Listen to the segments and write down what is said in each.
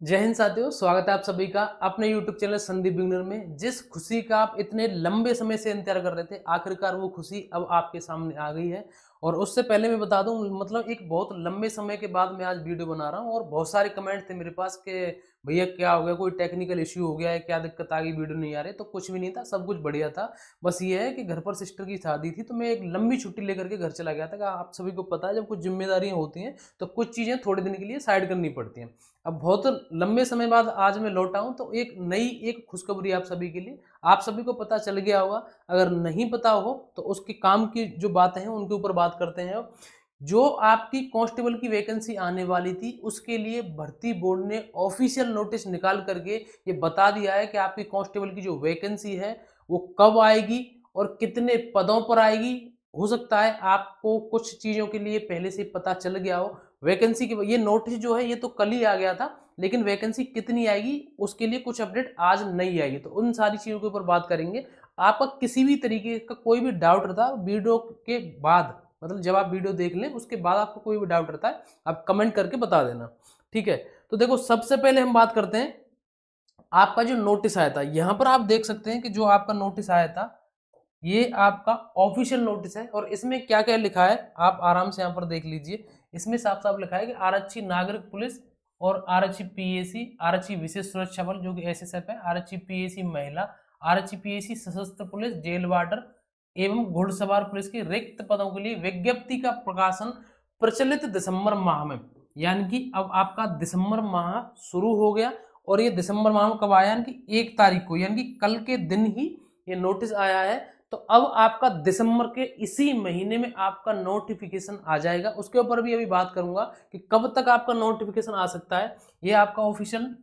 जय हिंद साथियों, स्वागत है आप सभी का अपने YouTube चैनल संदीप बिगनर में। जिस खुशी का आप इतने लंबे समय से इंतजार कर रहे थे, आखिरकार वो खुशी अब आपके सामने आ गई है। और उससे पहले मैं बता दूं, मतलब एक बहुत लंबे समय के बाद मैं आज वीडियो बना रहा हूं और बहुत सारे कमेंट थे मेरे पास कि भैया क्या हो गया, कोई टेक्निकल इश्यू हो गया है, क्या दिक्कत आ गई, वीडियो नहीं आ रही। तो कुछ भी नहीं था, सब कुछ बढ़िया था। बस ये है कि घर पर सिस्टर की शादी थी तो मैं एक लंबी छुट्टी लेकर के घर चला गया था। आप सभी को पता है, जब कुछ जिम्मेदारियां होती हैं तो कुछ चीज़ें थोड़े दिन के लिए साइड करनी पड़ती हैं। अब बहुत लंबे समय बाद आज मैं लौटा हूं तो एक खुशखबरी आप सभी के लिए। आप सभी को पता चल गया होगा, अगर नहीं पता हो तो उसके काम की जो बातें हैं उनके ऊपर बात करते हैं। जो आपकी कांस्टेबल की वैकेंसी आने वाली थी उसके लिए भर्ती बोर्ड ने ऑफिशियल नोटिस निकाल करके ये बता दिया है कि आपकी कांस्टेबल की जो वैकेंसी है वो कब आएगी और कितने पदों पर आएगी। हो सकता है आपको कुछ चीजों के लिए पहले से पता चल गया हो। वैकेंसी की ये नोटिस जो है ये तो कल ही आ गया था, लेकिन वैकेंसी कितनी आएगी उसके लिए कुछ अपडेट आज नहीं आएगी। तो उन सारी चीजों के ऊपर बात करेंगे। आपका किसी भी तरीके का कोई भी डाउट रहता है वीडियो के बाद, मतलब जब आप वीडियो देख लें उसके बाद आपको कोई भी डाउट रहता है, आप कमेंट करके बता देना, ठीक है। तो देखो, सबसे पहले हम बात करते हैं आपका जो नोटिस आया था। यहां पर आप देख सकते हैं कि जो आपका नोटिस आया था ये आपका ऑफिशियल नोटिस है और इसमें क्या क्या लिखा है आप आराम से यहाँ पर देख लीजिए। इसमें साफ साफ लिखा है कि आरक्षी नागरिक पुलिस और आरक्षी पीएसी, आरक्षी विशेष सुरक्षा बल जो कि एसएसएफ है, आरक्षी पीएसी महिला, आरक्षी पीएसी सशस्त्र पुलिस, जेल वार्डर एवं घुड़सवार पुलिस के रिक्त पदों के लिए विज्ञप्ति का प्रकाशन प्रचलित दिसंबर माह में, यानी कि अब आपका दिसंबर माह शुरू हो गया। और ये दिसंबर माह में कब आया, यानी कि 1 तारीख को, यानी कि कल के दिन ही ये नोटिस आया है। तो अब आपका दिसंबर के इसी महीने में आपका नोटिफिकेशन आ जाएगा। उसके ऊपर भी अभी बात करूंगा कि कब तक आपका नोटिफिकेशन आ सकता है। ये आपका ऑफिशियल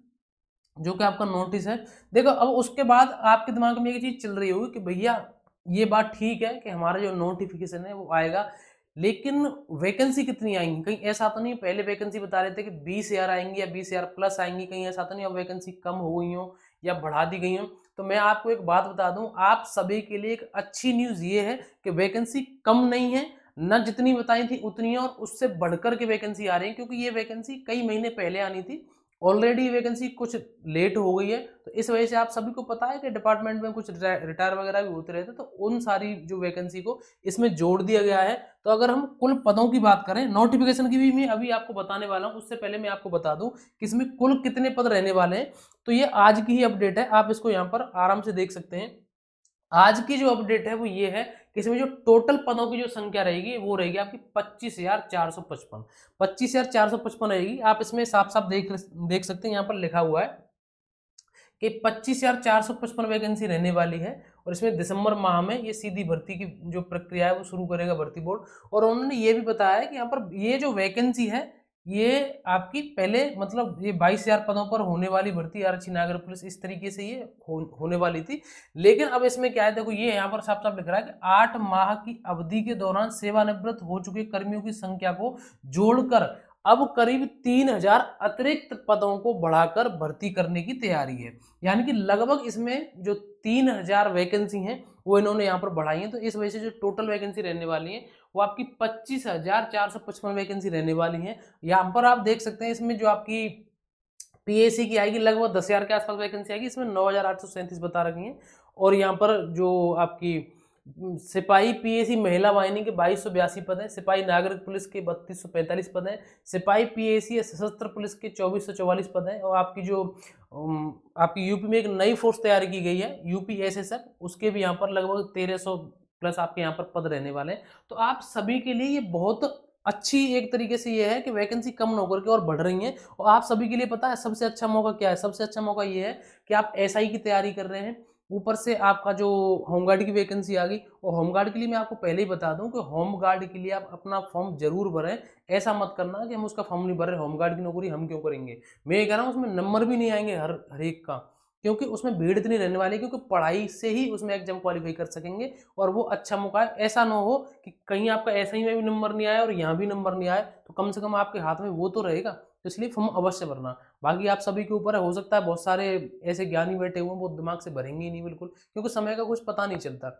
जो कि आपका नोटिस है। देखो, अब उसके बाद आपके दिमाग में एक चीज चल रही होगी कि भैया ये बात ठीक है कि हमारा जो नोटिफिकेशन है वो आएगा, लेकिन वैकेंसी कितनी आएंगी? कहीं ऐसा तो नहीं, पहले वैकेंसी बता रहे थे कि 20,000 आएंगी या 20,000 प्लस आएंगी, कहीं ऐसा तो नहीं अब वैकेंसी कम हो गई हो या बढ़ा दी गई हो? तो मैं आपको एक बात बता दूं, आप सभी के लिए एक अच्छी न्यूज ये है कि वैकेंसी कम नहीं है, न जितनी बताई थी उतनी है, और उससे बढ़कर के वैकेंसी आ रही है। क्योंकि ये वैकेंसी कई महीने पहले आनी थी, ऑलरेडी वैकेंसी कुछ लेट हो गई है। तो इस वजह से आप सभी को पता है कि डिपार्टमेंट में कुछ रिटायर वगैरह भी होते रहते, तो उन सारी जो वैकेंसी को इसमें जोड़ दिया गया है। तो अगर हम कुल पदों की बात करें, नोटिफिकेशन की भी मैं अभी आपको बताने वाला हूं, उससे पहले मैं आपको बता दूं कि इसमें कुल कितने पद रहने वाले हैं। तो ये आज की ही अपडेट है, आप इसको यहाँ पर आराम से देख सकते हैं। आज की जो अपडेट है वो ये है कि इसमें जो टोटल पदों की जो संख्या रहेगी वो रहेगी आपकी 25,455। 25,455 रहेगी। आप इसमें साफ साफ देख सकते हैं, यहाँ पर लिखा हुआ है कि 25,455 वैकेंसी रहने वाली है। और इसमें दिसंबर माह में ये सीधी भर्ती की जो प्रक्रिया है वो शुरू करेगा भर्ती बोर्ड। और उन्होंने ये भी बताया है कि यहाँ पर ये जो वैकेंसी है ये आपकी पहले, मतलब ये 22,000 पदों पर होने वाली भर्ती आरक्षी नागरिक पुलिस, इस तरीके से ये होने वाली थी। लेकिन अब इसमें क्या है, देखो ये यहाँ पर साफ साफ लिख रहा है कि 8 माह की अवधि के दौरान सेवानिवृत्त हो चुके कर्मियों की संख्या को जोड़कर अब करीब 3,000 अतिरिक्त पदों को बढ़ाकर भर्ती करने की तैयारी है। यानी कि लगभग इसमें जो 3,000 वैकेंसी हैं वो इन्होंने यहाँ पर बढ़ाई है। तो इस वजह से जो टोटल वैकेंसी रहने वाली है वो आपकी 25,455 वैकेंसी रहने वाली है। यहाँ पर आप देख सकते हैं, इसमें जो आपकी पीएसी की आएगी लगभग 10,000 के आसपास वैकेंसी आएगी, इसमें 9,837 बता रखी है। और यहाँ पर जो आपकी सिपाही पीएसी महिला वाहिनी के 2,282 पद हैं, सिपाही नागरिक पुलिस के 3,245 पद हैं, सिपाही पीएसी सशस्त्र पुलिस के 2,444 पद हैं। और आपकी जो आपकी यूपी में एक नई फोर्स तैयार की गई है, यूपी एसएसएफ, उसके भी यहाँ पर लगभग 1,300 प्लस आपके यहाँ पर पद रहने वाले हैं। तो आप सभी के लिए ये बहुत अच्छी एक तरीके से ये है कि वैकेंसी कम न होकर के और बढ़ रही है। और आप सभी के लिए पता है सबसे अच्छा मौका क्या है? सबसे अच्छा मौका ये है कि आप एसआई की तैयारी कर रहे हैं, ऊपर से आपका जो होमगार्ड की वैकेंसी आ गई। और होमगार्ड के लिए मैं आपको पहले ही बता दूं कि होमगार्ड के लिए आप अपना फॉर्म जरूर भरें। ऐसा मत करना कि हम उसका फॉर्म नहीं भर रहे, होमगार्ड की नौकरी हम क्यों करेंगे। मैं ये कह रहा हूँ उसमें नंबर भी नहीं आएंगे हर एक का, क्योंकि उसमें भीड़ इतनी रहने वाली है, क्योंकि पढ़ाई से ही उसमें एग्जाम क्वालिफाई कर सकेंगे। और वो अच्छा मौका है। ऐसा ना हो कि कहीं आपका ऐसा ही में भी नंबर नहीं आया और यहाँ भी नंबर नहीं आए, तो कम से कम आपके हाथ में वो तो रहेगा। तो इसलिए फॉर्म अवश्य भरना। बाकी आप सभी के ऊपर है, हो सकता है बहुत सारे ऐसे ज्ञानी बैठे हुए हैं वो दिमाग से भरेंगे ही नहीं बिल्कुल, क्योंकि समय का कुछ पता नहीं चलता।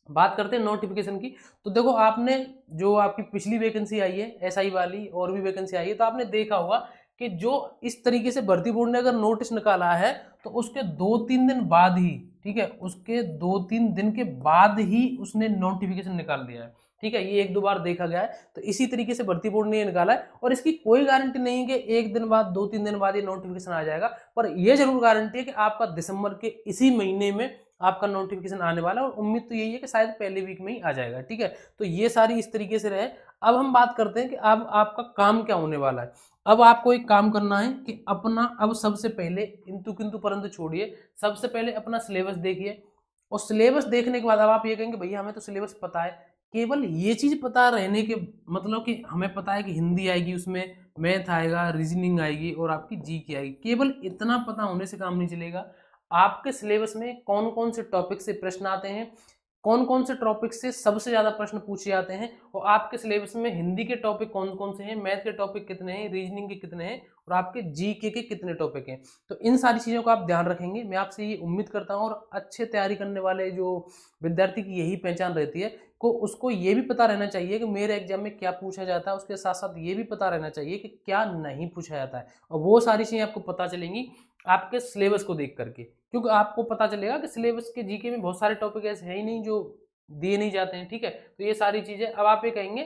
बात करते हैं नोटिफिकेशन की। तो देखो, आपने जो आपकी पिछली वैकेंसी आई है एसआई वाली और भी वैकेंसी आई है, तो आपने देखा होगा कि जो इस तरीके से भर्ती बोर्ड ने अगर नोटिस निकाला है तो उसके 2-3 दिन बाद ही, ठीक है, उसके 2-3 दिन के बाद ही उसने नोटिफिकेशन निकाल दिया है, ठीक है। ये 1-2 बार देखा गया है, तो इसी तरीके से भर्ती बोर्ड ने ये निकाला है और इसकी कोई गारंटी नहीं है कि 1 दिन बाद 2-3 दिन बाद ये नोटिफिकेशन आ जाएगा, पर यह जरूर गारंटी है कि आपका दिसंबर के इसी महीने में आपका नोटिफिकेशन आने वाला है और उम्मीद तो यही है कि शायद पहले वीक में ही आ जाएगा, ठीक है। तो ये सारी इस तरीके से रहे। अब हम बात करते हैं कि अब आपका काम क्या होने वाला है। अब आपको एक काम करना है कि अपना, अब सबसे पहले इंतु किंतु परंतु छोड़िए, सबसे पहले अपना सिलेबस देखिए और सिलेबस देखने के बाद अब आप ये कहेंगे भैया हमें तो सिलेबस पता है। केवल ये चीज पता रहने के मतलब कि हमें पता है कि हिंदी आएगी, उसमें मैथ आएगा, रीजनिंग आएगी और आपकी जीके आएगी, केवल इतना पता होने से काम नहीं चलेगा। आपके सिलेबस में कौन कौन से टॉपिक से प्रश्न आते हैं, कौन कौन से टॉपिक से सबसे ज्यादा प्रश्न पूछे जाते हैं और आपके सिलेबस में हिंदी के टॉपिक कौन कौन से हैं, मैथ के टॉपिक कितने हैं, रीजनिंग के कितने हैं और आपके जीके के कितने टॉपिक हैं। तो इन सारी चीजों का आप ध्यान रखेंगे, मैं आपसे ये उम्मीद करता हूँ। और अच्छे तैयारी करने वाले जो विद्यार्थी की यही पहचान रहती है को उसको ये भी पता रहना चाहिए कि मेरे एग्जाम में क्या पूछा जाता है, उसके साथ साथ ये भी पता रहना चाहिए कि क्या नहीं पूछा जाता है, और वो सारी चीजें आपको पता चलेंगी आपके सिलेबस को देख करके, क्योंकि आपको पता चलेगा कि सिलेबस के जीके में बहुत सारे टॉपिक ऐसे हैं ही नहीं जो दिए नहीं जाते हैं, ठीक है। तो ये सारी चीजें अब आप ये कहेंगे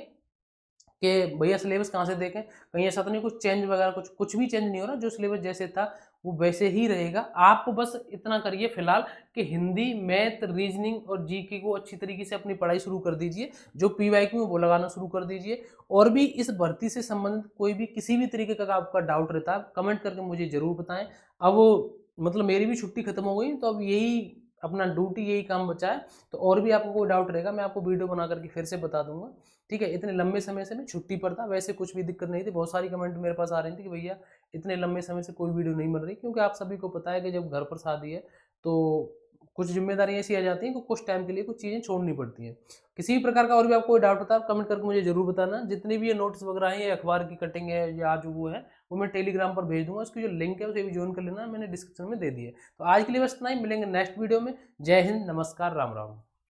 कि भैया सिलेबस कहाँ से देखें, कहीं ऐसा तो नहीं कुछ चेंज वगैरह, कुछ भी चेंज नहीं हो रहा, जो सिलेबस जैसे था वो वैसे ही रहेगा। आप बस इतना करिए फिलहाल कि हिंदी, मैथ, रीजनिंग और जीके को अच्छी तरीके से अपनी पढ़ाई शुरू कर दीजिए, जो पीवाईक्यू में वो लगाना शुरू कर दीजिए। और भी इस भर्ती से संबंधित कोई भी किसी भी तरीके का आपका डाउट रहता है कमेंट करके मुझे जरूर बताएं। अब मतलब मेरी भी छुट्टी खत्म हो गई, तो अब यही अपना ड्यूटी, यही काम बचा है। तो और भी आपको कोई डाउट रहेगा मैं आपको वीडियो बना करके फिर से बता दूंगा, ठीक है। इतने लंबे समय से मैं छुट्टी पर था, वैसे कुछ भी दिक्कत नहीं थी। बहुत सारी कमेंट मेरे पास आ रही थी कि भैया इतने लंबे समय से कोई वीडियो नहीं मिल रही, क्योंकि आप सभी को पता है कि जब घर पर शादी है तो कुछ जिम्मेदारियां ऐसी आ जाती हैं कि कुछ टाइम के लिए कुछ चीज़ें छोड़नी पड़ती हैं। किसी भी प्रकार का और भी आपको कोई डाउट होता है कमेंट करके मुझे जरूर बताना। जितने भी ये नोट्स वगैरह हैं, ये अखबार की कटिंग है या जो वो है, वो मैं टेलीग्राम पर भेज दूंगा। उसकी जो लिंक है उसे भी ज्वाइन कर लेना, मैंने डिस्क्रिप्शन में दे दी है। तो आज के लिए बस इतना ही, मिलेंगे नेक्स्ट वीडियो में। जय हिंद, नमस्कार, राम राम।